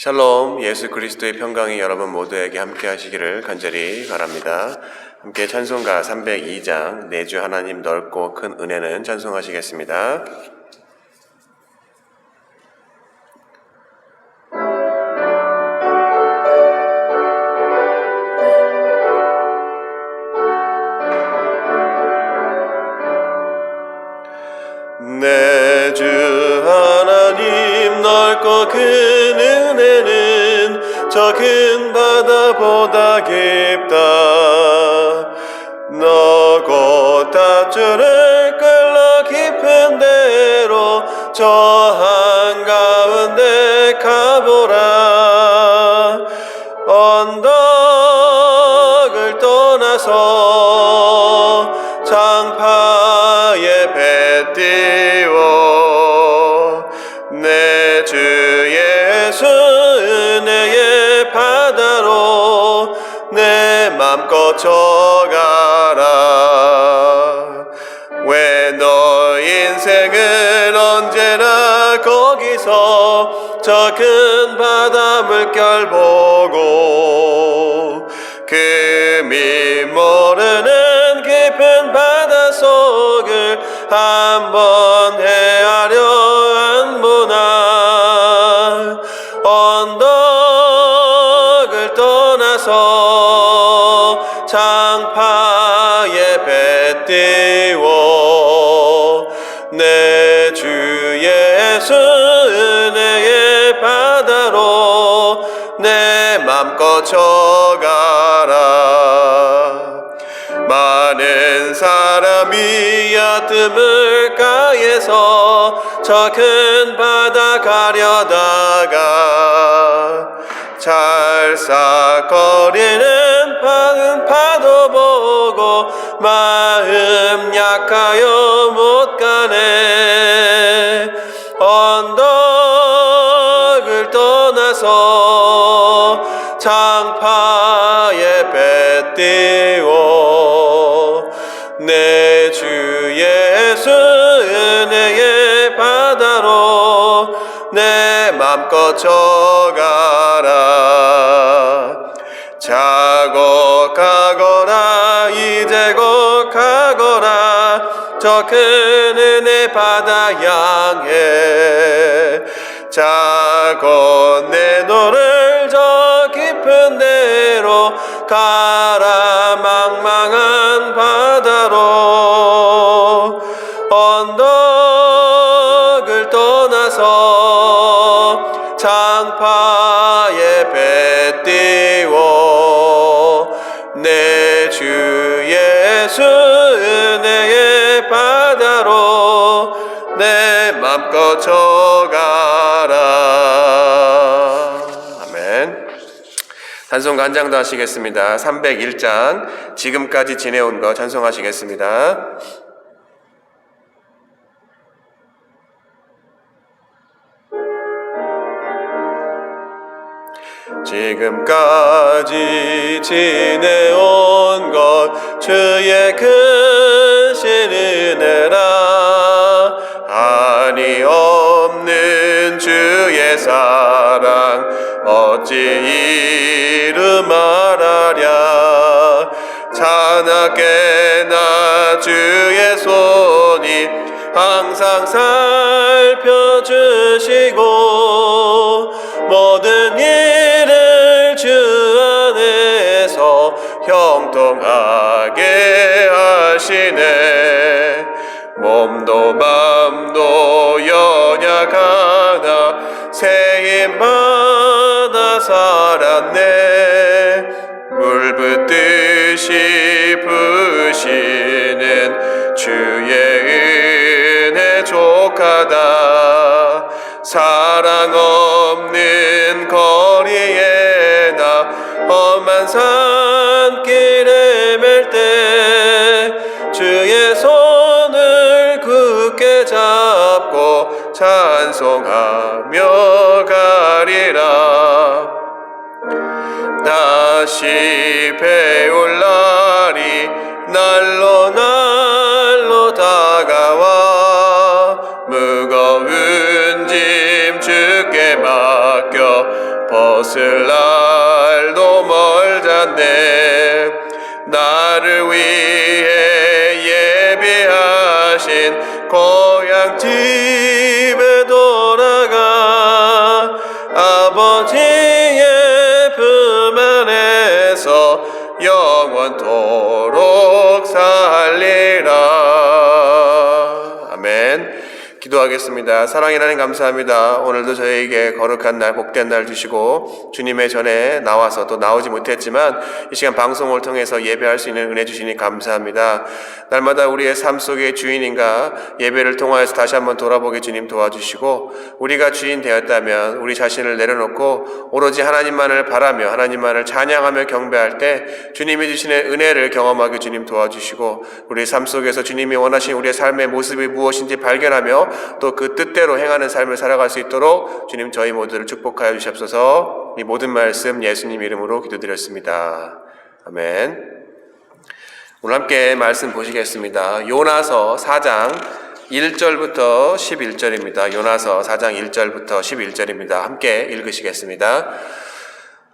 샬롬, 예수 그리스도의 평강이 여러분 모두에게 함께 하시기를 간절히 바랍니다. 함께 찬송가 302장 내 주 하나님 넓고 큰 은혜는 찬송하시겠습니다. 내 주 하나님 넓고 큰 은혜는 저 큰 바다보다 깊다. 너고 닷줄을 끌러 깊은 데로 저 한가운데 가보라. 언덕을 떠나서 장파에 배 띄워 내 주 예수 은혜의 바다로 내 맘껏 져가라. 왜 너 인생을 언제나 거기서 저 큰 바다 물결 보고 금이 모르는 깊은 바다 속을 한번 헤아려 안보나. 언덕을 떠나서 장파에 배 띄워 내 주 예수 은혜의 바다로 내 맘껏 져가라. 많은 사람이 얕은 물가에서 저 큰 바다 가려다가 찰싹거리는 파도 보고 마음 약하여 못 가네. 언덕을 떠나서 장파에 배 띄워 내 주 예수 은혜의 바다로 내 맘껏 져가라. 자고 가거라 이제고 가거라 저 큰 은혜 바다 향해. 자고 내 너를 저 깊은 데로 가라. 망망한 바다로 언덕을 떠나서 장파에 배 띄워 내 주 예수 은혜의 바다로 내 맘껏 져가라. 아멘. 찬송가 한 장 더 하시겠습니다. 301장 지금까지 지내온 거 찬송하시겠습니다. 지금까지 지내온 것 주의 크신 은혜라. 한이 없는 주의 사랑 어찌 이루 말하랴. 자나깨나 주의 손이 항상 살펴주시고 모든 일을 주 안에서 형통하게 하시네. 몸도 맘도 연약하나 새 힘받아 살았네. 물 붓듯이 부시는 주의 은혜 족하다. 사랑 없는 거리에 나 험한 산길에 맬 때 주의 손을 굳게 잡고 찬송하며 가리라. 다시 배울 날이 날로 다가와 무거운 짐 주께 맡겨 오실 날도 멀잖네. 나를 위해 예비하신 고향 집에 돌아가 아버지의 품 안에서 영원토록 살리라. 아멘. 기도하겠습니다. 사랑의 하나님 감사합니다. 오늘도 저희에게 거룩한 날, 복된 날 주시고 주님의 전에 나와서 또 나오지 못했지만 이 시간 방송을 통해서 예배할 수 있는 은혜 주시니 감사합니다. 날마다 우리의 삶 속의 주인인가 예배를 통하여서 다시 한번 돌아보게 주님 도와주시고, 우리가 주인 되었다면 우리 자신을 내려놓고 오로지 하나님만을 바라며 하나님만을 찬양하며 경배할 때 주님이 주시는 은혜를 경험하게 주님 도와주시고, 우리 삶 속에서 주님이 원하신 우리의 삶의 모습이 무엇인지 발견하며 또 그 뜻대로 행하는 삶을 살아갈 수 있도록 주님 저희 모두를 축복하여 주시옵소서. 이 모든 말씀 예수님 이름으로 기도드렸습니다. 아멘. 오늘 함께 말씀 보시겠습니다. 요나서 4장 1절부터 11절입니다. 요나서 4장 1절부터 11절입니다. 함께 읽으시겠습니다.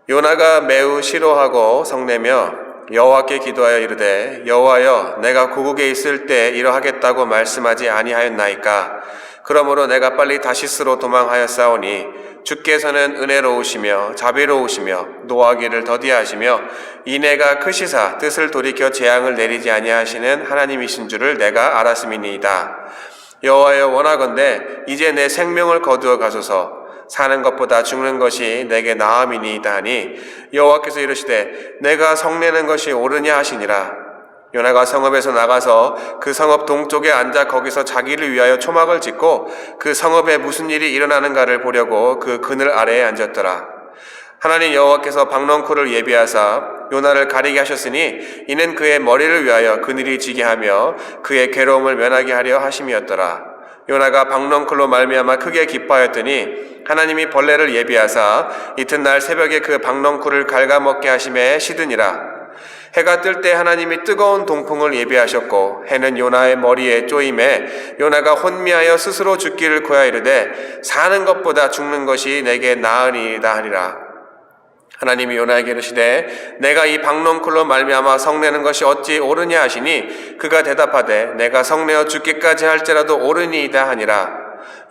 요나가 매우 싫어하고 성내며 여호와께 기도하여 이르되, 여호와여, 내가 고국에 있을 때 이러하겠다고 말씀하지 아니하였나이까? 그러므로 내가 빨리 다시스로 도망하였사오니 주께서는 은혜로우시며 자비로우시며 노하기를 더디하시며 이내가 크시사 뜻을 돌이켜 재앙을 내리지 아니하시는 하나님이신 줄을 내가 알았음이니이다. 여호와여, 원하건대 이제 내 생명을 거두어 가소서. 사는 것보다 죽는 것이 내게 나음이니이다 하니 여호와께서 이르시되, 내가 성내는 것이 옳으냐 하시니라. 요나가 성읍에서 나가서 그 성읍 동쪽에 앉아 거기서 자기를 위하여 초막을 짓고 그 성읍에 무슨 일이 일어나는가를 보려고 그 그늘 아래에 앉았더라. 하나님 여호와께서 박넝쿨을 예비하사 요나를 가리게 하셨으니 이는 그의 머리를 위하여 그늘이 지게 하며 그의 괴로움을 면하게 하려 하심이었더라. 요나가 박넝쿨로 말미암아 크게 기뻐하였더니 하나님이 벌레를 예비하사 이튿날 새벽에 그 박넝쿨을 갉아먹게 하심에 시드니라. 해가 뜰 때 하나님이 뜨거운 동풍을 예비하셨고 해는 요나의 머리에 쪼임에 요나가 혼미하여 스스로 죽기를 고하여 이르되, 사는 것보다 죽는 것이 내게 나으니이다 하니라. 하나님이 요나에게 이르시되, 내가 이 박넝쿨로 말미암아 성내는 것이 어찌 옳으냐 하시니 그가 대답하되, 내가 성내어 죽기까지 할지라도 옳으니이다 하니라.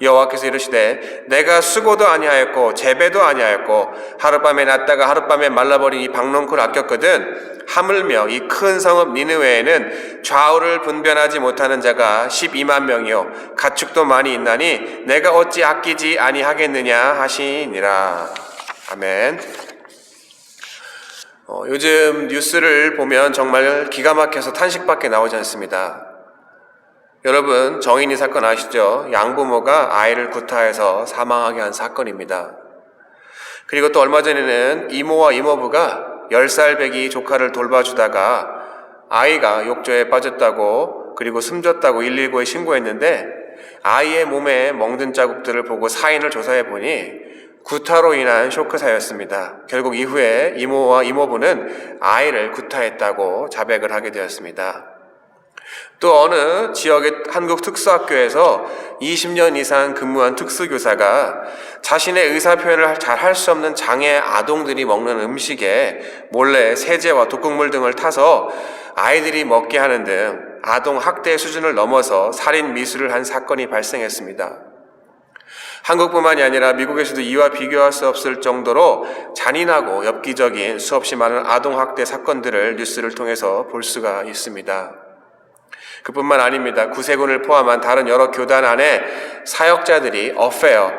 여호와께서 이르시되, 내가 수고도 아니하였고 재배도 아니하였고 하룻밤에 났다가 하룻밤에 말라버린 이 박넝쿨 아꼈거든. 하물며 이 큰 성읍 니느웨에는 좌우를 분별하지 못하는 자가 12만 명이요 가축도 많이 있나니 내가 어찌 아끼지 아니하겠느냐 하시니라. 아멘. 요즘 뉴스를 보면 정말 기가 막혀서 탄식밖에 나오지 않습니다. 여러분, 정인이 사건 아시죠? 양부모가 아이를 구타해서 사망하게 한 사건입니다. 그리고 또 얼마 전에는 이모와 이모부가 10살 배기 조카를 돌봐주다가 아이가 욕조에 빠졌다고 그리고 숨졌다고 119에 신고했는데, 아이의 몸에 멍든 자국들을 보고 사인을 조사해 보니 구타로 인한 쇼크사였습니다. 결국 이후에 이모와 이모부는 아이를 구타했다고 자백을 하게 되었습니다. 또 어느 지역의 한국 특수학교에서 20년 이상 근무한 특수교사가 자신의 의사표현을 잘 할 수 없는 장애 아동들이 먹는 음식에 몰래 세제와 독극물 등을 타서 아이들이 먹게 하는 등 아동 학대 수준을 넘어서 살인 미수를 한 사건이 발생했습니다. 한국뿐만이 아니라 미국에서도 이와 비교할 수 없을 정도로 잔인하고 엽기적인 수없이 많은 아동 학대 사건들을 뉴스를 통해서 볼 수가 있습니다. 그뿐만 아닙니다. 구세군을 포함한 다른 여러 교단 안에 사역자들이 어페어,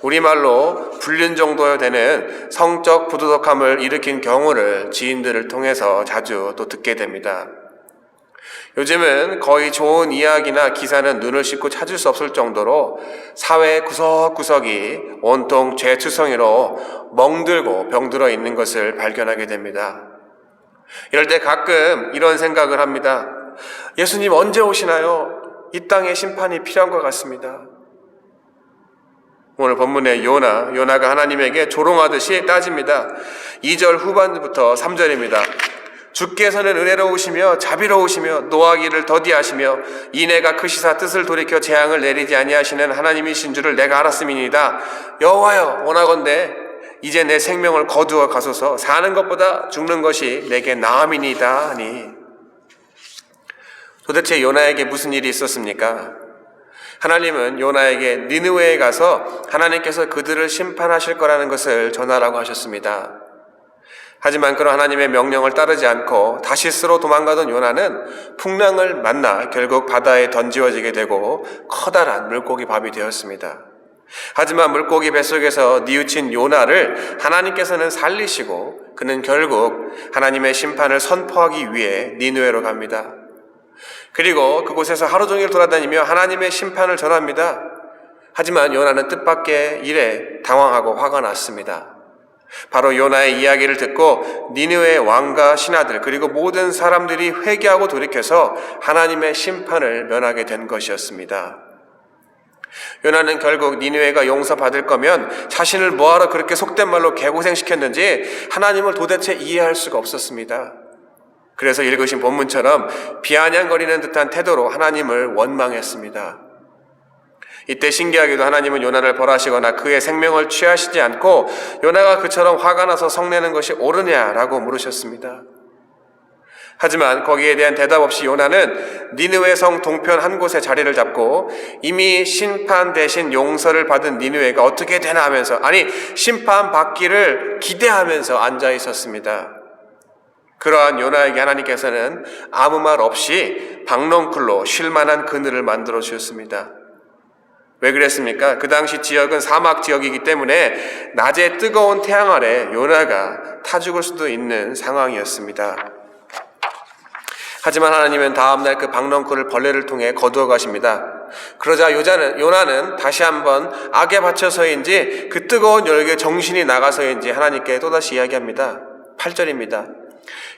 우리말로 불륜 정도 되는 성적 부도덕함을 일으킨 경우를 지인들을 통해서 자주 또 듣게 됩니다. 요즘은 거의 좋은 이야기나 기사는 눈을 씻고 찾을 수 없을 정도로 사회 구석구석이 온통 죄투성이로 멍들고 병들어 있는 것을 발견하게 됩니다. 이럴 때 가끔 이런 생각을 합니다. 예수님 언제 오시나요? 이 땅에 심판이 필요한 것 같습니다. 오늘 본문의 요나가 하나님에게 조롱하듯이 따집니다. 2절 후반부터 3절입니다. 주께서는 은혜로우시며 자비로우시며 노하기를 더디하시며 이내가 크시사 뜻을 돌이켜 재앙을 내리지 아니하시는 하나님이신 줄을 내가 알았음이니이다. 여호와여, 원하건대 이제 내 생명을 거두어 가소서. 사는 것보다 죽는 것이 내게 나음이니이다 하니. 도대체 요나에게 무슨 일이 있었습니까? 하나님은 요나에게 니느웨에 가서 하나님께서 그들을 심판하실 거라는 것을 전하라고 하셨습니다. 하지만 그런 하나님의 명령을 따르지 않고 다시스로 도망가던 요나는 풍랑을 만나 결국 바다에 던지워지게 되고 커다란 물고기 밥이 되었습니다. 하지만 물고기 뱃속에서 뉘우친 요나를 하나님께서는 살리시고 그는 결국 하나님의 심판을 선포하기 위해 니느웨로 갑니다. 그리고 그곳에서 하루 종일 돌아다니며 하나님의 심판을 전합니다. 하지만 요나는 뜻밖의 일에 당황하고 화가 났습니다. 바로 요나의 이야기를 듣고 니느웨의 왕과 신하들 그리고 모든 사람들이 회개하고 돌이켜서 하나님의 심판을 면하게 된 것이었습니다. 요나는 결국 니느웨가 용서받을 거면 자신을 뭐하러 그렇게 속된 말로 개고생시켰는지 하나님을 도대체 이해할 수가 없었습니다. 그래서 읽으신 본문처럼 비아냥거리는 듯한 태도로 하나님을 원망했습니다. 이때 신기하게도 하나님은 요나를 벌하시거나 그의 생명을 취하시지 않고 요나가 그처럼 화가 나서 성내는 것이 옳으냐라고 물으셨습니다. 하지만 거기에 대한 대답 없이 요나는 니느웨 성 동편 한 곳에 자리를 잡고 이미 심판 대신 용서를 받은 니느웨가 어떻게 되나 하면서 심판 받기를 기대하면서 앉아 있었습니다. 그러한 요나에게 하나님께서는 아무 말 없이 박넝쿨로 쉴 만한 그늘을 만들어 주셨습니다. 왜 그랬습니까? 그 당시 지역은 사막 지역이기 때문에 낮에 뜨거운 태양 아래 요나가 타 죽을 수도 있는 상황이었습니다. 하지만 하나님은 다음날 그 박넝쿨을 벌레를 통해 거두어 가십니다. 그러자 요나는 다시 한번 악에 받쳐서인지 그 뜨거운 열기에 정신이 나가서인지 하나님께 또다시 이야기합니다. 8절입니다.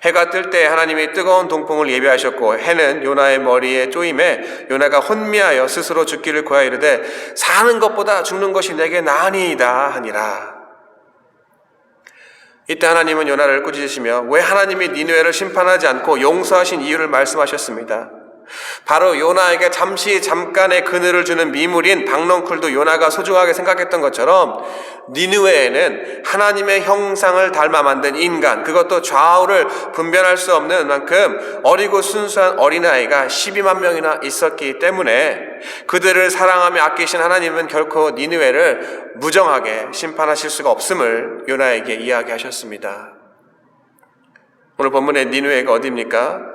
해가 뜰 때 하나님이 뜨거운 동풍을 예비하셨고 해는 요나의 머리에 쪼임에 요나가 혼미하여 스스로 죽기를 구하여 이르되 사는 것보다 죽는 것이 내게 나으니이다 하니라. 이때 하나님은 요나를 꾸짖으시며 왜 하나님이 니느웨를 심판하지 않고 용서하신 이유를 말씀하셨습니다. 바로 요나에게 잠깐의 그늘을 주는 미물인 박넝쿨도 요나가 소중하게 생각했던 것처럼 니느웨에는 하나님의 형상을 닮아 만든 인간, 그것도 좌우를 분별할 수 없는 만큼 어리고 순수한 어린아이가 12만 명이나 있었기 때문에 그들을 사랑하며 아끼신 하나님은 결코 니느웨를 무정하게 심판하실 수가 없음을 요나에게 이야기하셨습니다. 오늘 본문의 니느웨가 어디입니까?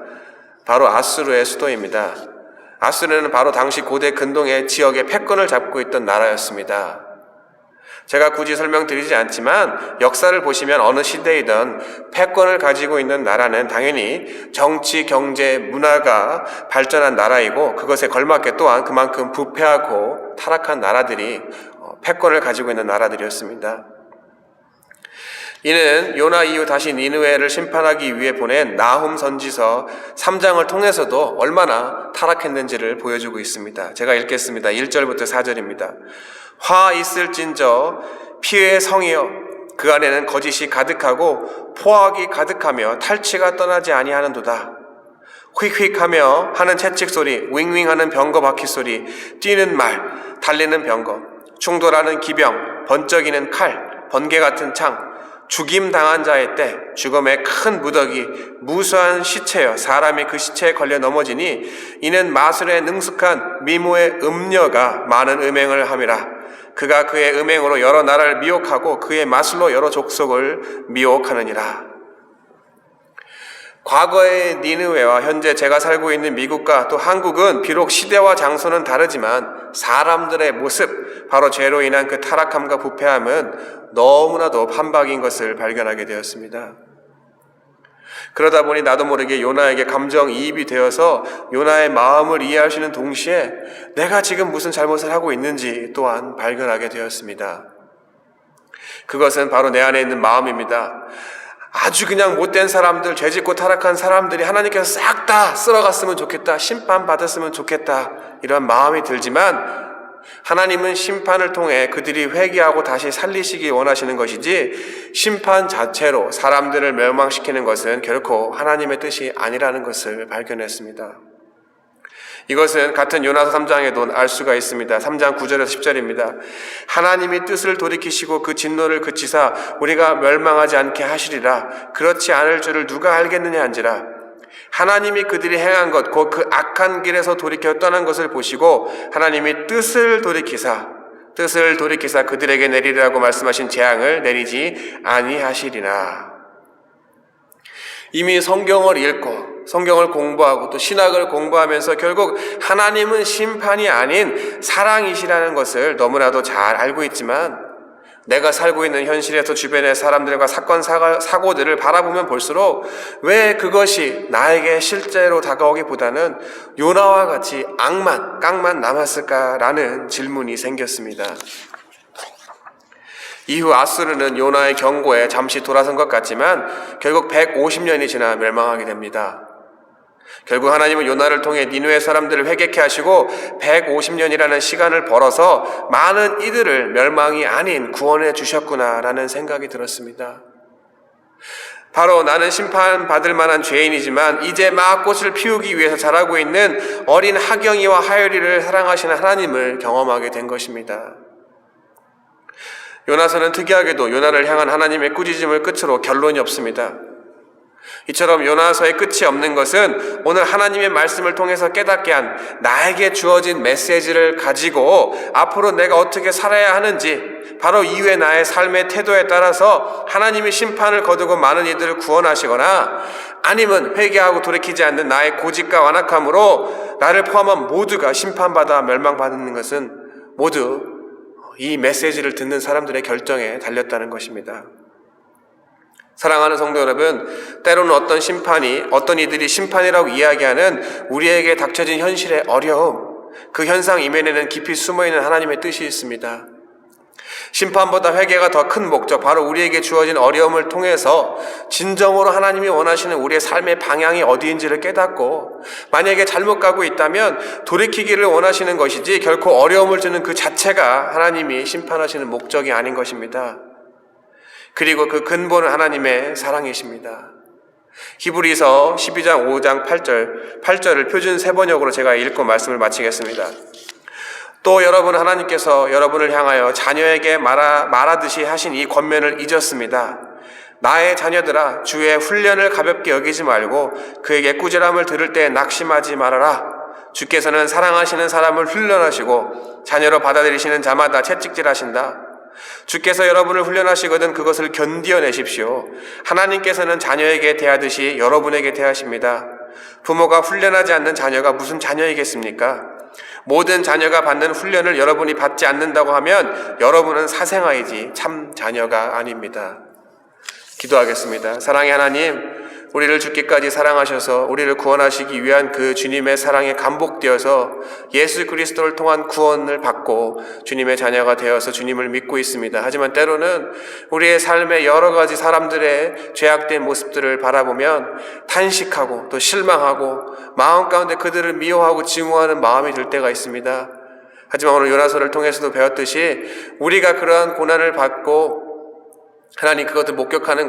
바로 아수르의 수도입니다. 아수르는 바로 당시 고대 근동의 지역의 패권을 잡고 있던 나라였습니다. 제가 굳이 설명드리지 않지만 역사를 보시면 어느 시대이든 패권을 가지고 있는 나라는 당연히 정치, 경제, 문화가 발전한 나라이고 그것에 걸맞게 또한 그만큼 부패하고 타락한 나라들이 패권을 가지고 있는 나라들이었습니다. 이는 요나 이후 다시 니느웨를 심판하기 위해 보낸 나훔 선지서 3장을 통해서도 얼마나 타락했는지를 보여주고 있습니다. 제가 읽겠습니다. 1절부터 4절입니다. 화 있을진저 피의 성이여 그 안에는 거짓이 가득하고 포악이 가득하며 탈취가 떠나지 아니하는도다. 휙휙하며 하는 채찍소리, 윙윙하는 병거 바퀴 소리, 뛰는 말, 달리는 병거, 충돌하는 기병, 번쩍이는 칼, 번개 같은 창, 죽임당한 자의 때 죽음의 큰 무더기 무수한 시체여 사람이 그 시체에 걸려 넘어지니 이는 마술에 능숙한 미모의 음녀가 많은 음행을 함이라. 그가 그의 음행으로 여러 나라를 미혹하고 그의 마술로 여러 족속을 미혹하느니라. 과거의 니느웨와 현재 제가 살고 있는 미국과 또 한국은 비록 시대와 장소는 다르지만 사람들의 모습, 바로 죄로 인한 그 타락함과 부패함은 너무나도 판박인 것을 발견하게 되었습니다. 그러다 보니 나도 모르게 요나에게 감정이입이 되어서 요나의 마음을 이해하시는 동시에 내가 지금 무슨 잘못을 하고 있는지 또한 발견하게 되었습니다. 그것은 바로 내 안에 있는 마음입니다. 아주 그냥 못된 사람들, 죄짓고 타락한 사람들이 하나님께서 싹 다 쓸어갔으면 좋겠다, 심판받았으면 좋겠다, 이런 마음이 들지만 하나님은 심판을 통해 그들이 회개하고 다시 살리시기 원하시는 것이지 심판 자체로 사람들을 멸망시키는 것은 결코 하나님의 뜻이 아니라는 것을 발견했습니다. 이것은 같은 요나서 3장에도 알 수가 있습니다. 3장 9절에서 10절입니다. 하나님이 뜻을 돌이키시고 그 진노를 그치사 우리가 멸망하지 않게 하시리라. 그렇지 않을 줄을 누가 알겠느냐 한지라. 하나님이 그들이 행한 것 곧 그 악한 길에서 돌이켜 떠난 것을 보시고 하나님이 뜻을 돌이키사 그들에게 내리라고 말씀하신 재앙을 내리지 아니하시리라. 이미 성경을 읽고 성경을 공부하고 또 신학을 공부하면서 결국 하나님은 심판이 아닌 사랑이시라는 것을 너무나도 잘 알고 있지만 내가 살고 있는 현실에서 주변의 사람들과 사건 사고들을 바라보면 볼수록 왜 그것이 나에게 실제로 다가오기보다는 요나와 같이 깡만 남았을까라는 질문이 생겼습니다. 이후 아수르는 요나의 경고에 잠시 돌아선 것 같지만 결국 150년이 지나 멸망하게 됩니다. 결국 하나님은 요나를 통해 니느웨 사람들을 회개케 하시고 150년이라는 시간을 벌어서 많은 이들을 멸망이 아닌 구원해 주셨구나라는 생각이 들었습니다. 바로 나는 심판받을 만한 죄인이지만 이제 막 꽃을 피우기 위해서 자라고 있는 어린 하경이와 하율이를 사랑하시는 하나님을 경험하게 된 것입니다. 요나서는 특이하게도 요나를 향한 하나님의 꾸짖음을 끝으로 결론이 없습니다. 이처럼 요나서의 끝이 없는 것은 오늘 하나님의 말씀을 통해서 깨닫게 한 나에게 주어진 메시지를 가지고 앞으로 내가 어떻게 살아야 하는지, 바로 이후의 나의 삶의 태도에 따라서 하나님이 심판을 거두고 많은 이들을 구원하시거나 아니면 회개하고 돌이키지 않는 나의 고집과 완악함으로 나를 포함한 모두가 심판받아 멸망받는 것은 모두 이 메시지를 듣는 사람들의 결정에 달렸다는 것입니다. 사랑하는 성도 여러분, 때로는 어떤 이들이 심판이라고 이야기하는 우리에게 닥쳐진 현실의 어려움, 그 현상 이면에는 깊이 숨어있는 하나님의 뜻이 있습니다. 심판보다 회개가 더 큰 목적, 바로 우리에게 주어진 어려움을 통해서 진정으로 하나님이 원하시는 우리의 삶의 방향이 어디인지를 깨닫고, 만약에 잘못 가고 있다면 돌이키기를 원하시는 것이지 결코 어려움을 주는 그 자체가 하나님이 심판하시는 목적이 아닌 것입니다. 그리고 그 근본은 하나님의 사랑이십니다. 히브리서 12장 5장 8절을 표준 세번역으로 제가 읽고 말씀을 마치겠습니다. 또 여러분 하나님께서 여러분을 향하여 자녀에게 말하듯이 하신 이 권면을 잊었습니다. 나의 자녀들아, 주의 훈련을 가볍게 여기지 말고 그에게 꾸지람을 들을 때 낙심하지 말아라. 주께서는 사랑하시는 사람을 훈련하시고 자녀로 받아들이시는 자마다 채찍질하신다. 주께서 여러분을 훈련하시거든 그것을 견디어내십시오. 하나님께서는 자녀에게 대하듯이 여러분에게 대하십니다. 부모가 훈련하지 않는 자녀가 무슨 자녀이겠습니까? 모든 자녀가 받는 훈련을 여러분이 받지 않는다고 하면 여러분은 사생아이지 참 자녀가 아닙니다. 기도하겠습니다. 사랑의 하나님, 우리를 죽기까지 사랑하셔서 우리를 구원하시기 위한 그 주님의 사랑에 감복되어서 예수 그리스도를 통한 구원을 받고 주님의 자녀가 되어서 주님을 믿고 있습니다. 하지만 때로는 우리의 삶의 여러 가지 사람들의 죄악된 모습들을 바라보면 탄식하고 또 실망하고 마음 가운데 그들을 미워하고 증오하는 마음이 들 때가 있습니다. 하지만 오늘 요나서를 통해서도 배웠듯이 우리가 그러한 고난을 받고 하나님 그것을 목격하는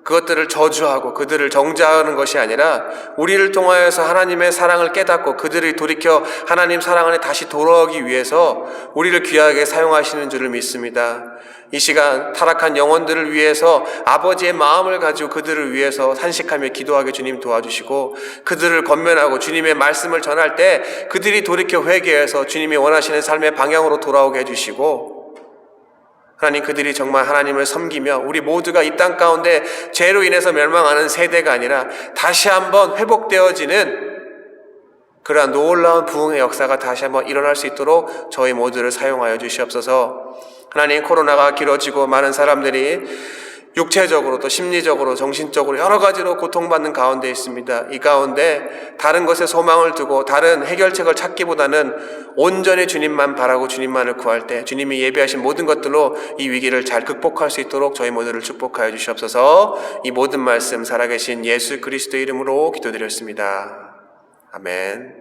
그것들을 저주하고 그들을 정죄하는 것이 아니라 우리를 통하여서 하나님의 사랑을 깨닫고 그들이 돌이켜 하나님 사랑 안에 다시 돌아오기 위해서 우리를 귀하게 사용하시는 줄을 믿습니다. 이 시간 타락한 영혼들을 위해서 아버지의 마음을 가지고 그들을 위해서 산식하며 기도하게 주님 도와주시고, 그들을 권면하고 주님의 말씀을 전할 때 그들이 돌이켜 회개해서 주님이 원하시는 삶의 방향으로 돌아오게 해주시고, 하나님 그들이 정말 하나님을 섬기며 우리 모두가 이 땅 가운데 죄로 인해서 멸망하는 세대가 아니라 다시 한번 회복되어지는 그러한 놀라운 부흥의 역사가 다시 한번 일어날 수 있도록 저희 모두를 사용하여 주시옵소서. 하나님, 코로나가 길어지고 많은 사람들이 육체적으로 또 심리적으로 정신적으로 여러 가지로 고통받는 가운데 있습니다. 이 가운데 다른 것에 소망을 두고 다른 해결책을 찾기보다는 온전히 주님만 바라고 주님만을 구할 때 주님이 예비하신 모든 것들로 이 위기를 잘 극복할 수 있도록 저희 모두를 축복하여 주시옵소서. 이 모든 말씀 살아계신 예수 그리스도의 이름으로 기도드렸습니다. 아멘.